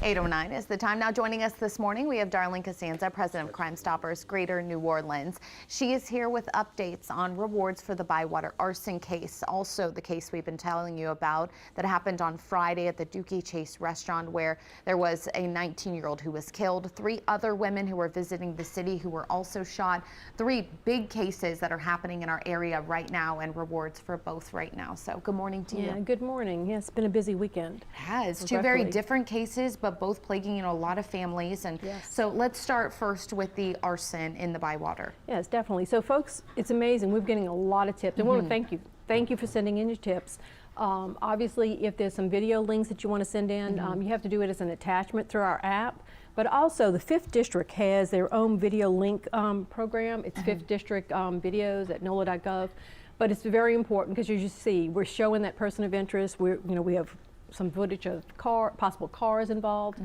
8:09 is the time. Now joining us this morning, we have Darlene Costanza, president of Crimestoppers Greater New Orleans. She is here with updates on rewards for the Bywater arson case. Also the case we've been telling you about that happened on Friday at the Dookie Chase restaurant, where there was a 19-year-old who was killed, 3 other women who were visiting the city who were also shot. 3 big cases that are happening in our area right now, and rewards for both right now. So good morning to you. Yeah, good morning. Yeah, it's been a busy weekend. It has. 2 very different cases, but both plaguing a lot of families. And yes. So let's start first with the arson in the Bywater. Yes, definitely. So folks, it's amazing. We're getting a lot of tips. I want to thank you. Thank you for sending in your tips. Obviously, if there's some video links that you want to send in, you have to do it as an attachment through our app. But also, the 5th District has their own video link program. It's 5th District videos at NOLA.gov. But it's very important because, as you see, we're showing that person of interest. We have some footage of possible cars involved.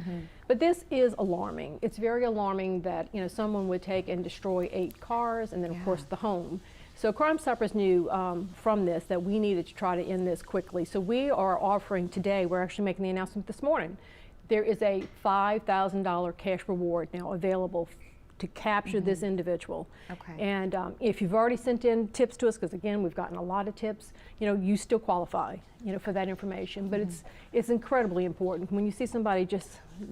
But this is alarming. It's very alarming that someone would take and destroy 8 cars, and then of course the home. So Crimestoppers knew from this that we needed to try to end this quickly. So we are offering today, we're actually making the announcement this morning, there is a $5,000 cash reward now available to capture this individual. Okay. And if you've already sent in tips to us, because again, we've gotten a lot of tips, you still qualify, for that information. But it's incredibly important when you see somebody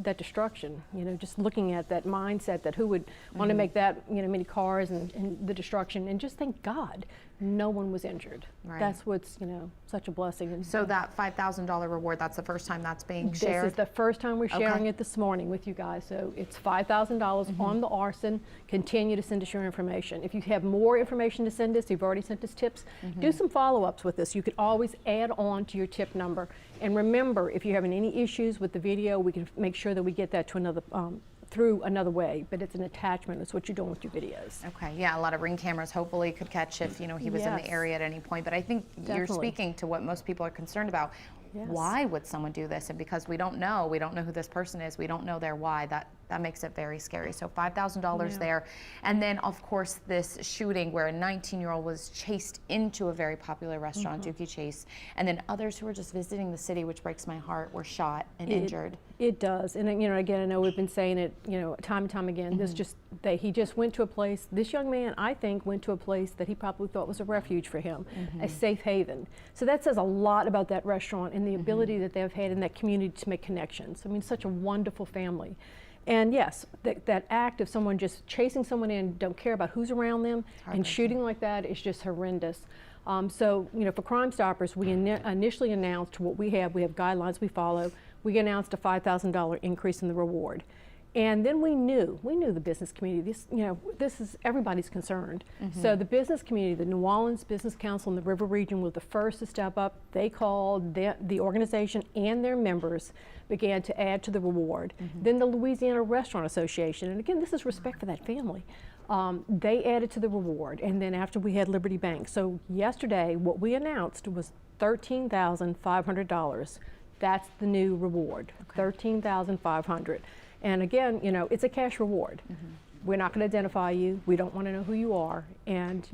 that destruction, just looking at that mindset that who would want to make that, many cars and the destruction, and just thank God no one was injured. Right. That's what's, such a blessing. And so that $5,000 reward, that's the first time that's being shared? This is the first time we're sharing it this morning with you guys. So it's $5,000 on the arson. Continue to send us your information. If you have more information to send us, you've already sent us tips, do some follow-ups with us. You could always add on to your tip number. And remember, if you're having any issues with the video, we can make sure that we get that to another through another way, but it's an attachment. It's what you're doing with your videos. Okay, yeah, a lot of Ring cameras hopefully could catch if he was in the area at any point. But I think you're speaking to what most people are concerned about. Why would someone do this? And because we don't know who this person is, we don't know their why, that makes it very scary. So $5,000 there. And then of course this shooting where a 19-year-old was chased into a very popular restaurant, Dookie Chase, and then others who were just visiting the city, which breaks my heart, were shot and injured. It does. And again, I know we've been saying it, time and time again. He just went to a place, this young man, I think, went to a place that he probably thought was a refuge for him, a safe haven. So that says a lot about that restaurant and the ability that they've had in that community to make connections. I mean, such a wonderful family. And yes, that act of someone just chasing someone in, don't care about who's around them, and shooting like that is just horrendous. So, for Crimestoppers, we initially announced what we have. We have guidelines we follow. We announced a $5,000 increase in the reward. And then we knew the business community, this is, everybody's concerned. So the business community, the New Orleans Business Council in the River Region were the first to step up. They called the organization and their members began to add to the reward. Then the Louisiana Restaurant Association, and again, this is respect for that family. They added to the reward, and then after we had Liberty Bank. So yesterday, what we announced was $13,500. That's the new reward, $13,500. And again, it's a cash reward. We're not going to identify you. We don't want to know who you are. And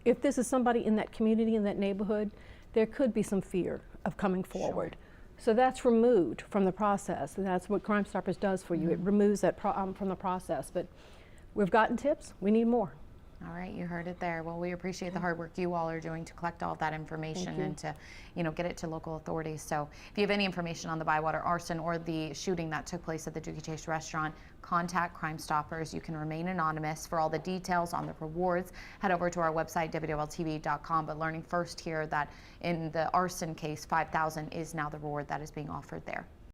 if this is somebody in that community, in that neighborhood, there could be some fear of coming forward. So that's removed from the process. And that's what Crimestoppers does for you. It removes that from the process. But we've gotten tips. We need more. All right, you heard it there. Well, we appreciate the hard work you all are doing to collect all of that information and to, get it to local authorities. So if you have any information on the Bywater arson or the shooting that took place at the Dookie Chase restaurant, contact Crimestoppers. You can remain anonymous. For all the details on the rewards, head over to our website, WLTV.com. But learning first here that in the arson case, $5,000 is now the reward that is being offered there.